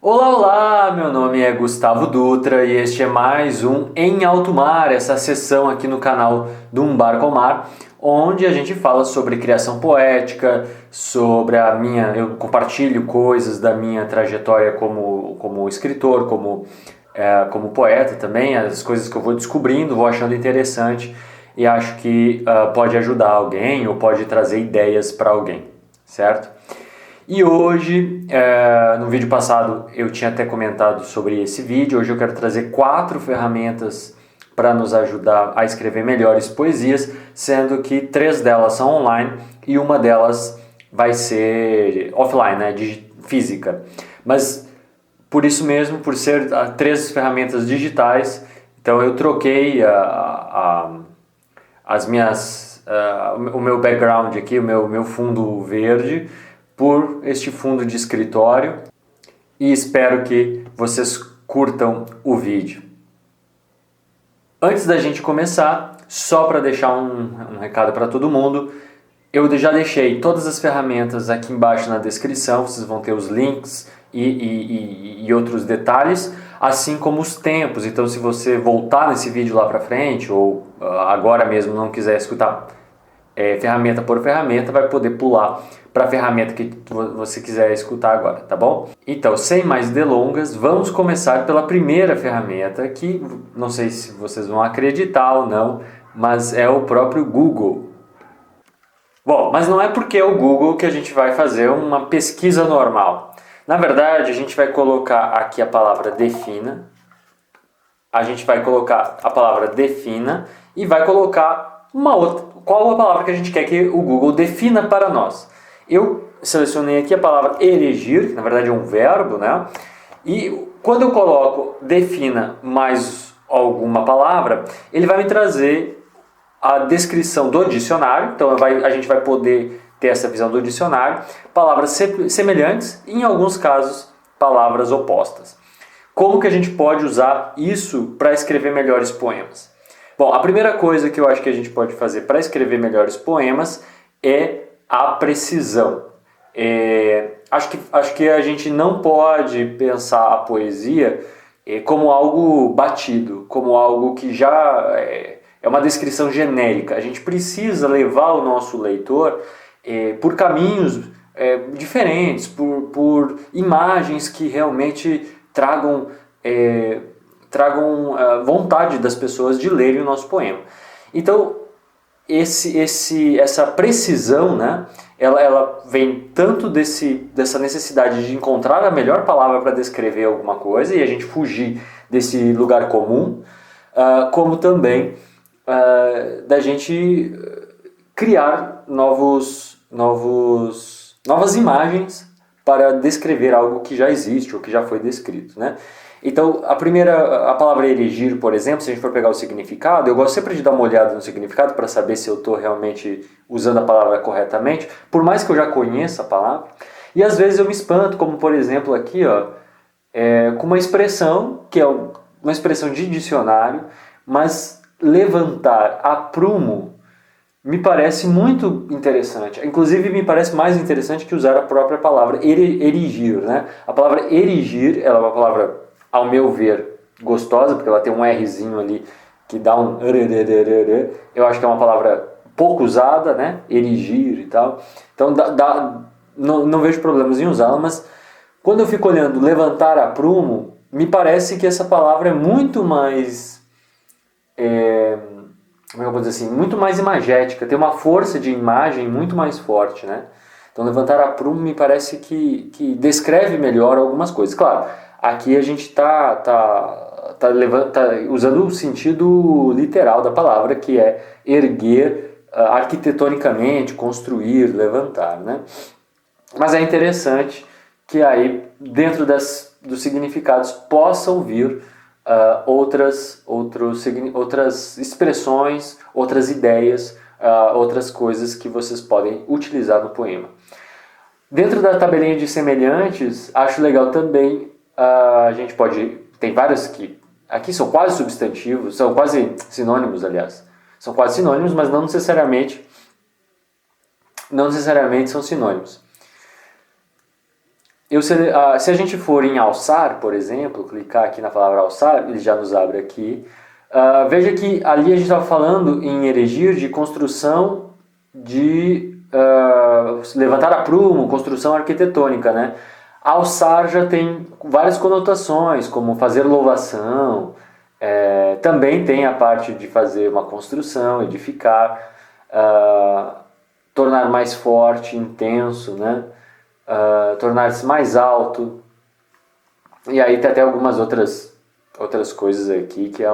Olá, olá! Meu nome é Gustavo Dutra e este é mais um Em Alto Mar, essa sessão aqui no canal do Um Barco ao Mar, onde a gente fala sobre criação poética, sobre eu compartilho coisas da minha trajetória como escritor, como poeta também, as coisas que eu vou descobrindo, vou achando interessante e acho que pode ajudar alguém ou pode trazer ideias para alguém, certo? E hoje, no vídeo passado eu tinha até comentado sobre esse vídeo, hoje eu quero trazer 4 ferramentas para nos ajudar a escrever melhores poesias, sendo que 3 delas são online e uma delas vai ser offline, né, física. Mas por isso mesmo, por ser 3 ferramentas digitais, então eu troquei o meu background aqui, o meu fundo verde, por este fundo de escritório e espero que vocês curtam o vídeo. Antes da gente começar, só para deixar um recado para todo mundo, eu já deixei todas as ferramentas aqui embaixo na descrição, vocês vão ter os links e outros detalhes, assim como os tempos. Então se você voltar nesse vídeo lá para frente ou agora mesmo não quiser escutar ferramenta por ferramenta, vai poder pular para a ferramenta que você quiser escutar agora, tá bom? Então, sem mais delongas, vamos começar pela primeira ferramenta, que não sei se vocês vão acreditar ou não, mas é o próprio Google. Bom, mas não é porque é o Google que a gente vai fazer uma pesquisa normal. Na verdade, a gente vai colocar aqui a palavra defina, e vai colocar uma outra. Qual a palavra que a gente quer que o Google defina para nós? Eu selecionei aqui a palavra erigir, que na verdade é um verbo, né? E quando eu coloco defina mais alguma palavra, ele vai me trazer a descrição do dicionário. Então a gente vai poder ter essa visão do dicionário, palavras semelhantes e em alguns casos palavras opostas. Como que a gente pode usar isso para escrever melhores poemas? Bom, a primeira coisa que eu acho que a gente pode fazer para escrever melhores poemas é a precisão. Acho que a gente não pode pensar a poesia como algo batido, como algo que já é uma descrição genérica. A gente precisa levar o nosso leitor por caminhos diferentes, por imagens que realmente tragam vontade das pessoas de lerem o nosso poema. Então, essa precisão, né, ela vem tanto dessa necessidade de encontrar a melhor palavra para descrever alguma coisa e a gente fugir desse lugar comum, como também da gente criar novas imagens para descrever algo que já existe ou que já foi descrito, né? Então, a palavra erigir, por exemplo, se a gente for pegar o significado, eu gosto sempre de dar uma olhada no significado para saber se eu estou realmente usando a palavra corretamente, por mais que eu já conheça a palavra. E às vezes eu me espanto, como por exemplo aqui, com uma expressão, que é uma expressão de dicionário, mas levantar a prumo me parece muito interessante. Inclusive me parece mais interessante que usar a própria palavra erigir, né? A palavra erigir, ela é uma palavra, ao meu ver, gostosa, porque ela tem um Rzinho ali que dá um... Eu acho que é uma palavra pouco usada, né? Erigir e tal. Então não vejo problemas em usá-la, mas quando eu fico olhando levantar a prumo, me parece que essa palavra é muito mais... como eu vou dizer assim, muito mais imagética, tem uma força de imagem muito mais forte, né? Então levantar a prumo me parece que descreve melhor algumas coisas. Claro, aqui a gente tá usando o sentido literal da palavra, que é erguer arquitetonicamente, construir, levantar, né? Mas é interessante que aí, dentro dos significados, possam vir outras expressões, outras ideias, outras coisas que vocês podem utilizar no poema. Dentro da tabelinha de semelhantes, acho legal também, a gente tem vários que aqui são quase substantivos, são quase sinônimos, aliás. São quase sinônimos, mas não necessariamente são sinônimos. se a gente for em alçar, por exemplo, clicar aqui na palavra alçar, ele já nos abre aqui. Veja que ali a gente estava falando em erigir de construção de levantar a prumo, construção arquitetônica, né? Alçar já tem várias conotações, como fazer louvação, também tem a parte de fazer uma construção, edificar, tornar mais forte, intenso, né? Tornar-se mais alto. E aí tem até algumas outras coisas aqui, que é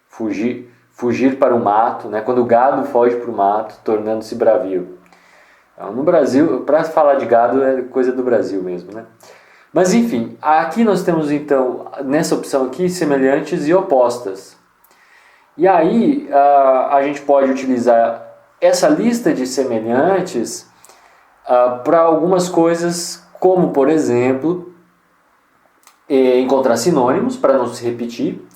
fugir para o mato, né? Quando o gado foge para o mato, tornando-se bravio. Então, no Brasil, para falar de gado é coisa do Brasil mesmo, né? Mas enfim, aqui nós temos então, nessa opção aqui, semelhantes e opostas. E aí a gente pode utilizar essa lista de semelhantes para algumas coisas, como por exemplo, encontrar sinônimos para não se repetir.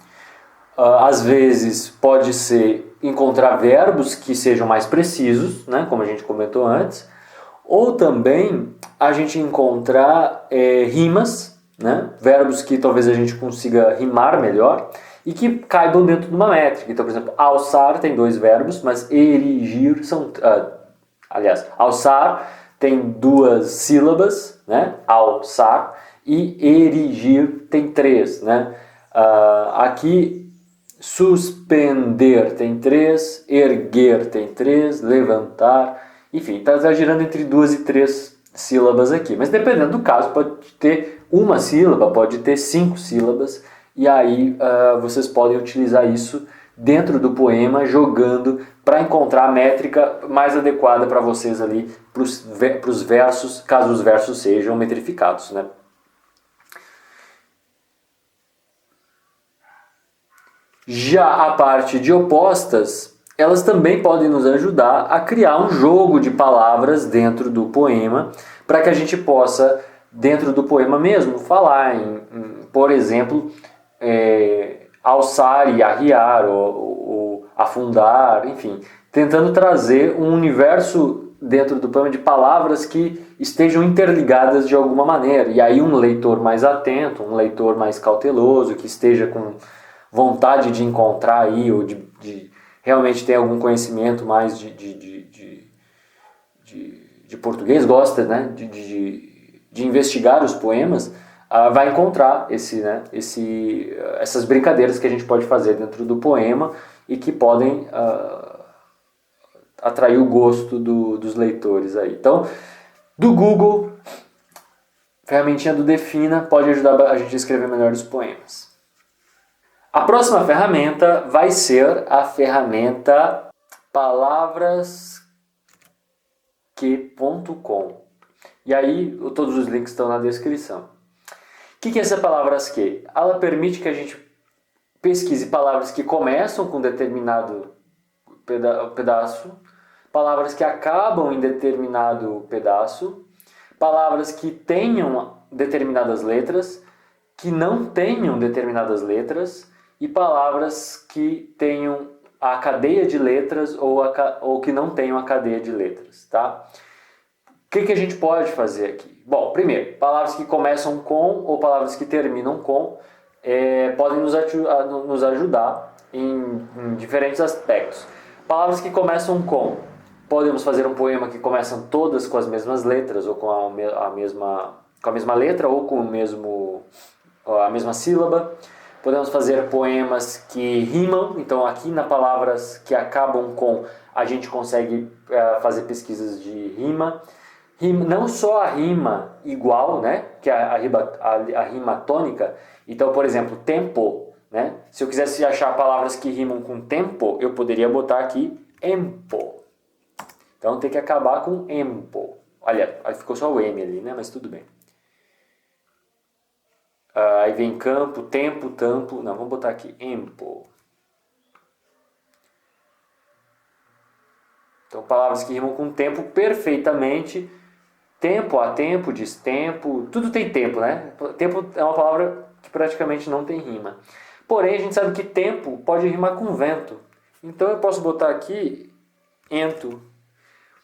Às vezes pode ser encontrar verbos que sejam mais precisos, né, como a gente comentou antes, ou também a gente encontrar rimas, né, verbos que talvez a gente consiga rimar melhor e que caibam dentro de uma métrica. Então, por exemplo, alçar tem 2 verbos, mas erigir são... alçar tem 2 sílabas, né, alçar, e erigir tem 3, né. Aqui suspender tem 3, erguer tem 3, levantar, enfim, está girando entre 2 e 3 sílabas aqui. Mas dependendo do caso, pode ter uma sílaba, pode ter 5 sílabas, e aí vocês podem utilizar isso dentro do poema, jogando para encontrar a métrica mais adequada para vocês ali, para os versos, caso os versos sejam metrificados, né? Já a parte de opostas, elas também podem nos ajudar a criar um jogo de palavras dentro do poema, para que a gente possa, dentro do poema mesmo, falar por exemplo, alçar e arriar, ou afundar, enfim, tentando trazer um universo dentro do poema de palavras que estejam interligadas de alguma maneira. E aí um leitor mais atento, um leitor mais cauteloso, que esteja com vontade de encontrar aí, ou de realmente ter algum conhecimento mais de português, gosta, né, de investigar os poemas, vai encontrar essas brincadeiras que a gente pode fazer dentro do poema e que podem atrair o gosto dos leitores aí. Então, do Google, ferramentinha do Defina pode ajudar a gente a escrever melhor os poemas. A próxima ferramenta vai ser a ferramenta palavrasque.com. E aí, todos os links estão na descrição. O que é essa palavras que? Ela permite que a gente pesquise palavras que começam com determinado pedaço, palavras que acabam em determinado pedaço, palavras que tenham determinadas letras, que não tenham determinadas letras, e palavras que tenham a cadeia de letras ou que não tenham a cadeia de letras, tá? O que a gente pode fazer aqui? Bom, primeiro, palavras que começam com ou palavras que terminam com podem nos ajudar em diferentes aspectos. Palavras que começam com, podemos fazer um poema que começam todas com as mesmas letras ou com a mesma letra ou com a mesma sílaba. Podemos fazer poemas que rimam, então aqui nas palavras que acabam com, a gente consegue fazer pesquisas de rima. Não só a rima igual, né, que é a rima tônica. Então, por exemplo, tempo, né? Se eu quisesse achar palavras que rimam com tempo, eu poderia botar aqui empo. Então tem que acabar com empo. Olha, aí ficou só o M ali, né, mas tudo bem. Aí vem campo, tempo, tampo. Não, vamos botar aqui empo. Então, palavras que rimam com tempo perfeitamente. Tempo, a tempo, destempo. Tudo tem tempo, né? Tempo é uma palavra que praticamente não tem rima. Porém, a gente sabe que tempo pode rimar com vento. Então, eu posso botar aqui ento.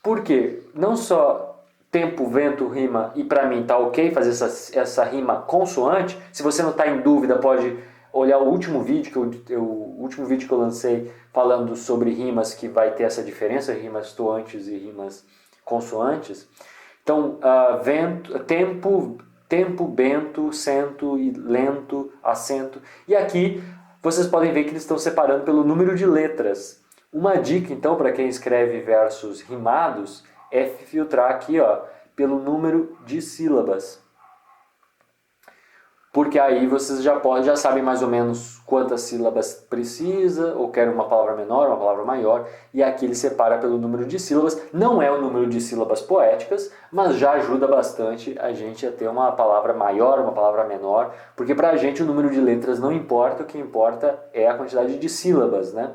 Por quê? Não só tempo, vento, rima, e para mim tá ok fazer essa rima consoante. Se você não está em dúvida, pode olhar o último vídeo que eu lancei falando sobre rimas que vai ter essa diferença, rimas toantes e rimas consoantes. Então, tempo, bento, cento e lento, acento. E aqui vocês podem ver que eles estão separando pelo número de letras. Uma dica, então, para quem escreve versos rimados é filtrar aqui, ó, pelo número de sílabas. Porque aí vocês já sabem mais ou menos quantas sílabas precisa, ou quer uma palavra menor, uma palavra maior, e aqui ele separa pelo número de sílabas. Não é o número de sílabas poéticas, mas já ajuda bastante a gente a ter uma palavra maior, uma palavra menor, porque pra gente o número de letras não importa, o que importa é a quantidade de sílabas, né?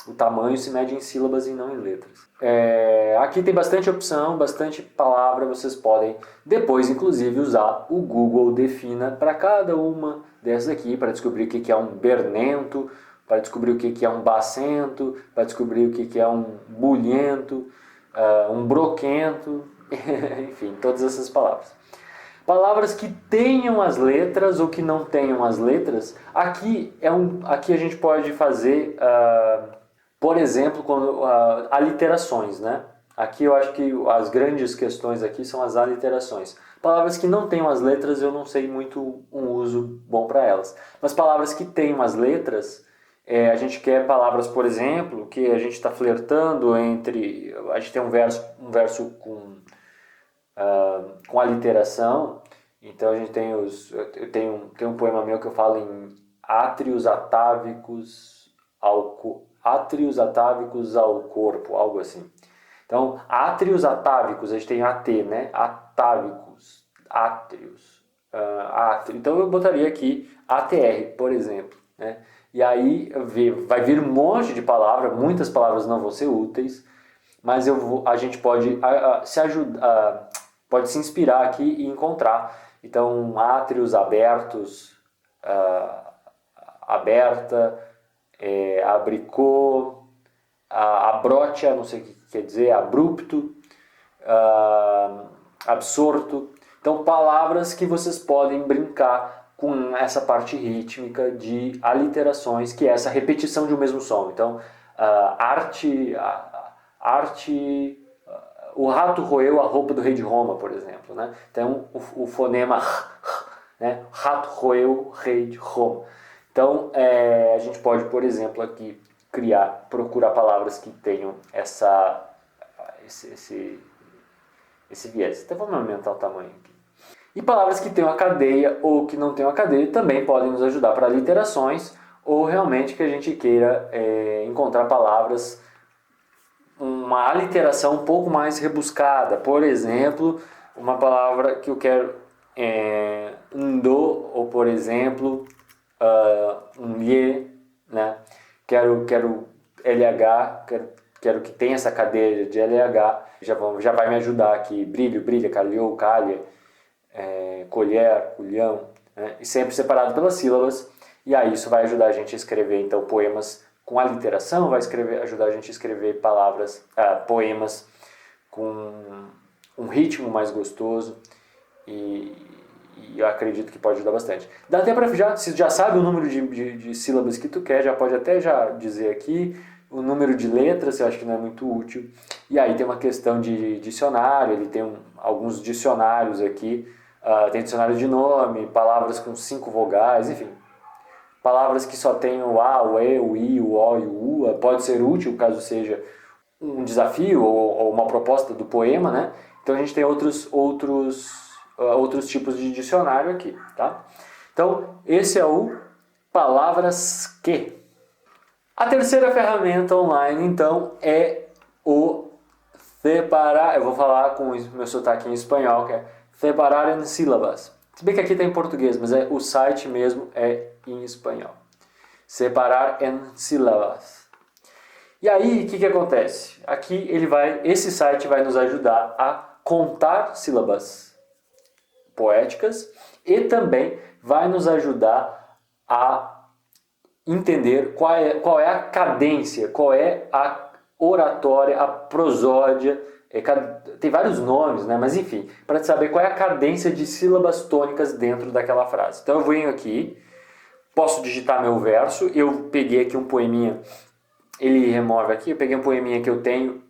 O tamanho se mede em sílabas e não em letras. Aqui tem bastante opção, bastante palavra, vocês podem depois inclusive usar o Google Defina para cada uma dessas aqui, para descobrir o que é um bernento, para descobrir o que é um bacento, para descobrir o que é um bulhento, um broquento, enfim, todas essas palavras. Palavras que tenham as letras ou que não tenham as letras, aqui a gente pode fazer... por exemplo, aliterações, né? Aqui eu acho que as grandes questões aqui são as aliterações. Palavras que não tenham as letras eu não sei muito um uso bom para elas. Mas palavras que tenham as letras, a gente quer palavras, por exemplo, que a gente está flertando entre... A gente tem um verso com aliteração. Então a gente tem tem um poema meu que eu falo em átrios atávicos ao corpo, algo assim. Então, átrios atávicos, a gente tem AT, né? Atávicos, átrios, então eu botaria aqui ATR, por exemplo, né? E aí vai vir um monte de palavras, muitas palavras não vão ser úteis, mas a gente pode se ajudar, pode se inspirar aqui e encontrar. Então, átrios abertos, aberta, abricô, abrótia, não sei o que quer dizer, abrupto, absorto. Então, palavras que vocês podem brincar com essa parte rítmica de aliterações, que é essa repetição de um mesmo som. Então, o rato roeu a roupa do rei de Roma, por exemplo, né? Então, o fonema né? Rato roeu o rei de Roma. Então, a gente pode, por exemplo, aqui procurar palavras que tenham esse viés. Então, vamos aumentar o tamanho aqui. E palavras que tenham a cadeia ou que não tenham a cadeia também podem nos ajudar para aliterações, ou realmente que a gente queira encontrar palavras, uma aliteração um pouco mais rebuscada. Por exemplo, uma palavra que eu quero um do, ou por exemplo, um lhe, né? Quero LH, quero que tenha essa cadeia de LH, já vai me ajudar aqui, brilho, brilha, calhou, calha, colher, colhão, né? E sempre separado pelas sílabas, e aí isso vai ajudar a gente a escrever então poemas com aliteração, vai ajudar a gente a escrever poemas com um ritmo mais gostoso, e eu acredito que pode ajudar bastante. Dá até para se já sabe o número de sílabas que tu quer, já pode até já dizer aqui o número de letras, eu acho que não é muito útil. E aí tem uma questão de dicionário, ele tem alguns dicionários aqui, tem dicionário de nome, palavras com 5 vogais, enfim. Palavras que só tem o A, o E, o I, o O e o U, pode ser útil caso seja um desafio ou uma proposta do poema, né? Então a gente tem outros tipos de dicionário aqui, tá? Então, esse é o Palavras Que. A terceira ferramenta online, então, é o separar, eu vou falar com o meu sotaque em espanhol, que é separar em sílabas. Se bem que aqui está em português, mas o site mesmo é em espanhol. Separar em sílabas. E aí, o que acontece? Aqui esse site vai nos ajudar a contar sílabas poéticas e também vai nos ajudar a entender qual é a cadência, qual é a oratória, a prosódia Tem vários nomes, né? Mas enfim, para saber qual é a cadência de sílabas tônicas dentro daquela frase. Então eu venho aqui, posso digitar meu verso, eu peguei aqui um poeminha, ele remove aqui, eu peguei um poeminha que eu tenho,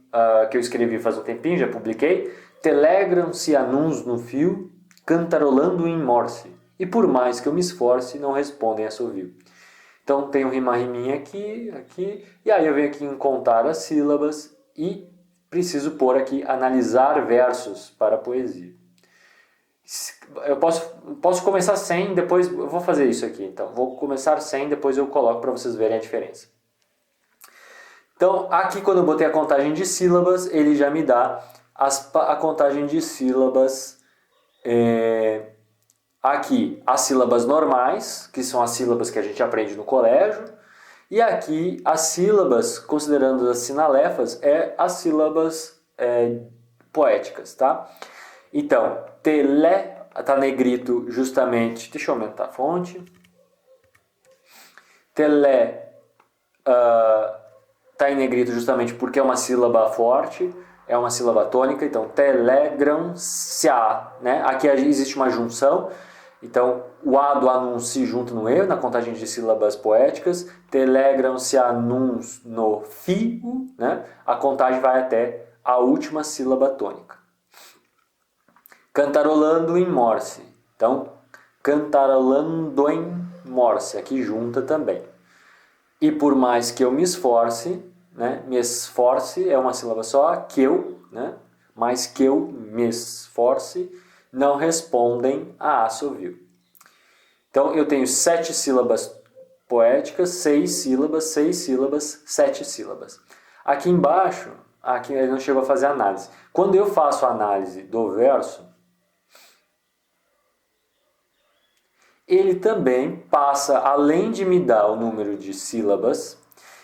que eu escrevi faz um tempinho, já publiquei. Telegram-se anuns no fio, cantarolando em morse, e por mais que eu me esforce, não respondem a assovio. Então tem um rima-riminha aqui, e aí eu venho aqui em contar as sílabas e preciso pôr aqui analisar versos para poesia. Eu posso começar sem, depois eu vou fazer isso aqui. Então vou começar sem, depois eu coloco para vocês verem a diferença. Então aqui quando eu botei a contagem de sílabas, ele já me dá a contagem de sílabas. Aqui as sílabas normais, que são as sílabas que a gente aprende no colégio, e aqui as sílabas, considerando as sinalefas, as sílabas poéticas, tá? Então, tele está negrito justamente, deixa eu aumentar a fonte, tele está em negrito justamente porque é uma sílaba forte, é uma sílaba tônica, então telegram-se-a, né? Aqui existe uma junção. Então, o A do anúncio se junta no E, na contagem de sílabas poéticas. Telegram-se anuns no fio, né? A contagem vai até a última sílaba tônica. Cantarolando em morse. Então, cantarolando em morse. Aqui junta também. E por mais que eu me esforce, né? Me esforce é uma sílaba só, que eu, né? Mais que eu me esforce, não respondem a assovio. Então eu tenho 7 sílabas poéticas, 6 sílabas, 7 sílabas. Aqui embaixo, aqui ele não chegou a fazer análise. Quando eu faço a análise do verso, ele também passa, além de me dar o número de sílabas,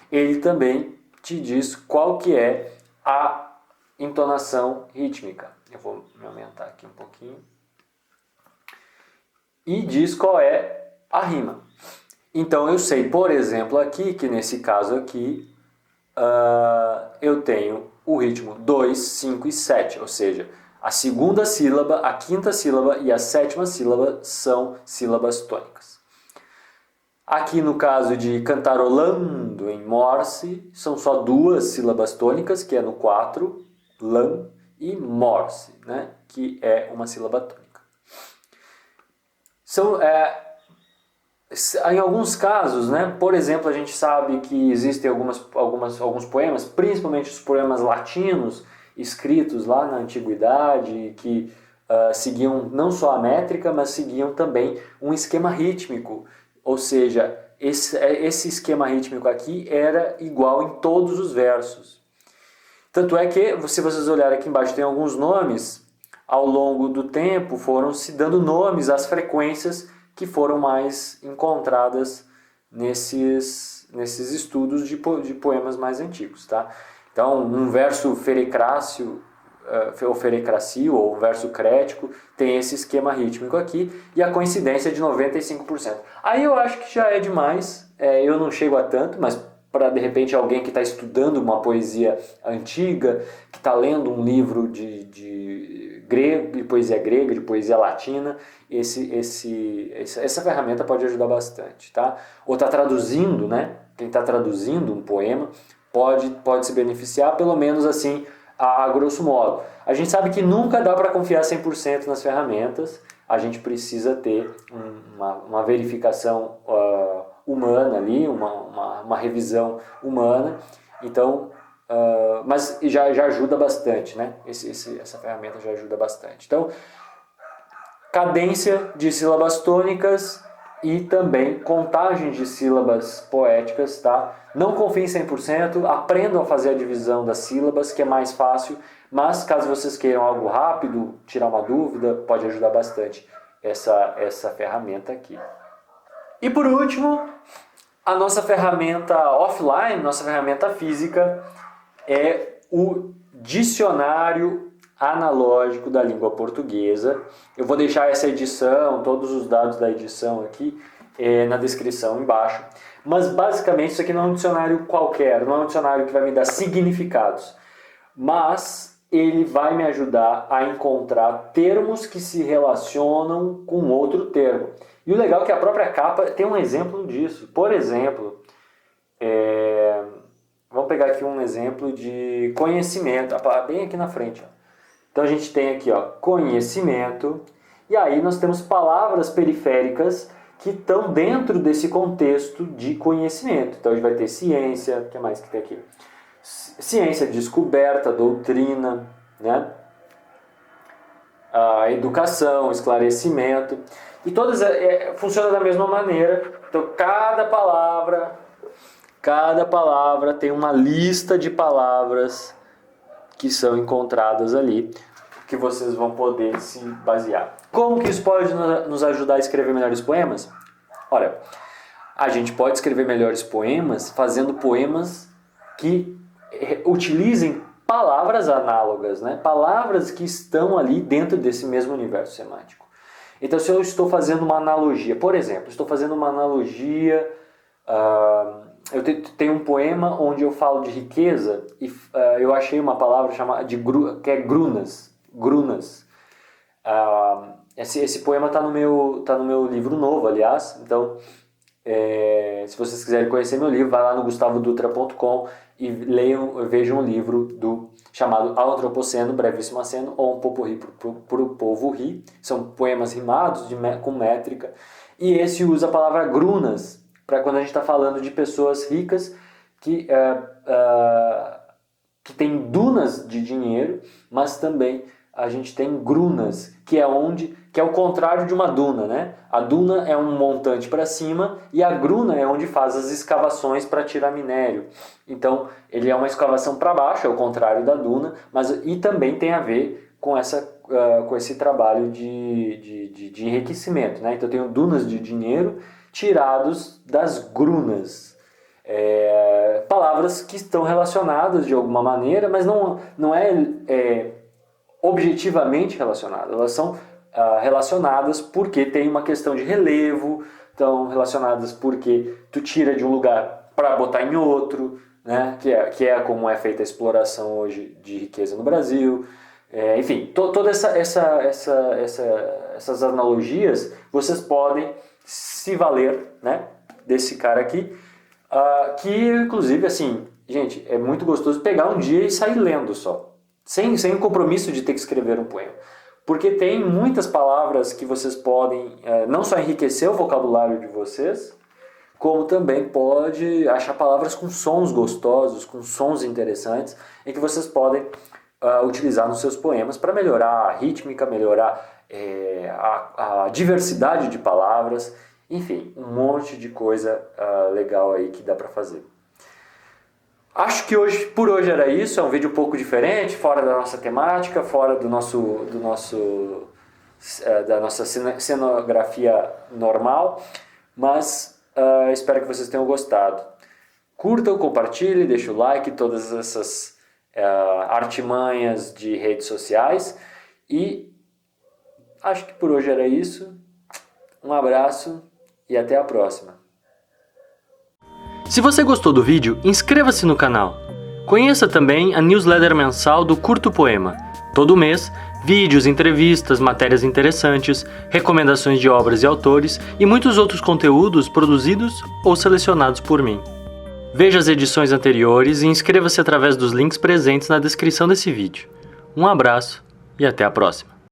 ele também te diz qual que é a entonação rítmica. Eu vou me aumentar aqui um pouquinho. E diz qual é a rima. Então eu sei, por exemplo, aqui, que nesse caso aqui, eu tenho o ritmo 2, 5 e 7, ou seja, a segunda sílaba, a quinta sílaba e a sétima sílaba são sílabas tônicas. Aqui no caso de cantarolando em morse, são só 2 sílabas tônicas, que é no 4, lan, e morse, né, que é uma sílaba tônica. Em alguns casos, né, por exemplo, a gente sabe que existem alguns poemas, principalmente os poemas latinos, escritos lá na antiguidade, que seguiam não só a métrica, mas seguiam também um esquema rítmico. Ou seja, esse esquema rítmico aqui era igual em todos os versos. Tanto é que, se vocês olharem aqui embaixo, tem alguns nomes, ao longo do tempo foram se dando nomes às frequências que foram mais encontradas nesses estudos de poemas mais antigos. Tá? Então, um verso ferecrácio, ou ferecracio, ou um verso crético, tem esse esquema rítmico aqui, e a coincidência é de 95%. Aí eu acho que já é demais, eu não chego a tanto, mas para de repente alguém que está estudando uma poesia antiga, que está lendo um livro de poesia grega, de poesia latina, essa ferramenta pode ajudar bastante. Tá? Ou está traduzindo, né? Quem está traduzindo um poema pode se beneficiar, pelo menos assim, a grosso modo. A gente sabe que nunca dá para confiar 100% nas ferramentas, a gente precisa ter uma verificação humana ali, uma revisão humana, então, mas já ajuda bastante, né? Essa ferramenta já ajuda bastante. Então, cadência de sílabas tônicas e também contagem de sílabas poéticas, tá? Não confiem 100%, aprendam a fazer a divisão das sílabas, que é mais fácil, mas caso vocês queiram algo rápido, tirar uma dúvida, pode ajudar bastante essa ferramenta aqui. E por último, a nossa ferramenta offline, nossa ferramenta física, é o dicionário analógico da língua portuguesa. Eu vou deixar essa edição, todos os dados da edição aqui na descrição embaixo. Mas basicamente isso aqui não é um dicionário qualquer, não é um dicionário que vai me dar significados. Mas ele vai me ajudar a encontrar termos que se relacionam com outro termo. E o legal é que a própria capa tem um exemplo disso. Por exemplo, vamos pegar aqui um exemplo de conhecimento, bem aqui na frente. Ó. Então a gente tem aqui, ó, conhecimento, e aí nós temos palavras periféricas que estão dentro desse contexto de conhecimento. Então a gente vai ter ciência, o que mais que tem aqui? Ciência, descoberta, doutrina, né? A educação, esclarecimento, e todas funcionam da mesma maneira. Então cada palavra tem uma lista de palavras que são encontradas ali, que vocês vão poder se basear. Como que isso pode nos ajudar a escrever melhores poemas? Olha, a gente pode escrever melhores poemas fazendo poemas que utilizem palavras análogas, né? Palavras que estão ali dentro desse mesmo universo semântico. Então, se eu estou fazendo uma analogia, por exemplo, estou fazendo uma analogia, eu tenho um poema onde eu falo de riqueza e eu achei uma palavra chamada que é grunas. Esse poema está no meu livro novo, aliás. Então, se vocês quiserem conhecer meu livro, vai lá no gustavodutra.com e vejam um livro chamado Ao Antropoceno, Brevíssimo Aceno, ou Um Poporri pro Povo Ri. São poemas rimados com métrica. E esse usa a palavra grunas, para quando a gente está falando de pessoas ricas que tem dunas de dinheiro, mas também a gente tem grunas, que é o contrário de uma duna, né? A duna é um montante para cima e a gruna é onde faz as escavações para tirar minério. Então, ele é uma escavação para baixo, é o contrário da duna, e também tem a ver com esse trabalho de enriquecimento, né? Então, eu tenho dunas de dinheiro tirados das grunas. Palavras que estão relacionadas de alguma maneira, mas não é objetivamente relacionadas. Elas são relacionadas porque tem uma questão de relevo, estão relacionadas porque tu tira de um lugar para botar em outro, né? que é como é feita a exploração hoje de riqueza no Brasil. Enfim, todas essas analogias vocês podem se valer, né, desse cara aqui, que inclusive, assim, gente, é muito gostoso pegar um dia e sair lendo só. Sem o compromisso de ter que escrever um poema. Porque tem muitas palavras que vocês podem não só enriquecer o vocabulário de vocês, como também pode achar palavras com sons gostosos, com sons interessantes, e que vocês podem utilizar nos seus poemas para melhorar a rítmica, melhorar a diversidade de palavras, enfim, um monte de coisa legal aí que dá para fazer. Acho que por hoje era isso. É um vídeo um pouco diferente, fora da nossa temática, fora da nossa cenografia normal, mas espero que vocês tenham gostado. Curtam, compartilhem, deixem o like, todas essas artimanhas de redes sociais, e acho que por hoje era isso. Um abraço e até a próxima. Se você gostou do vídeo, inscreva-se no canal. Conheça também a newsletter mensal do Curto Poema. Todo mês, vídeos, entrevistas, matérias interessantes, recomendações de obras e autores e muitos outros conteúdos produzidos ou selecionados por mim. Veja as edições anteriores e inscreva-se através dos links presentes na descrição desse vídeo. Um abraço e até a próxima.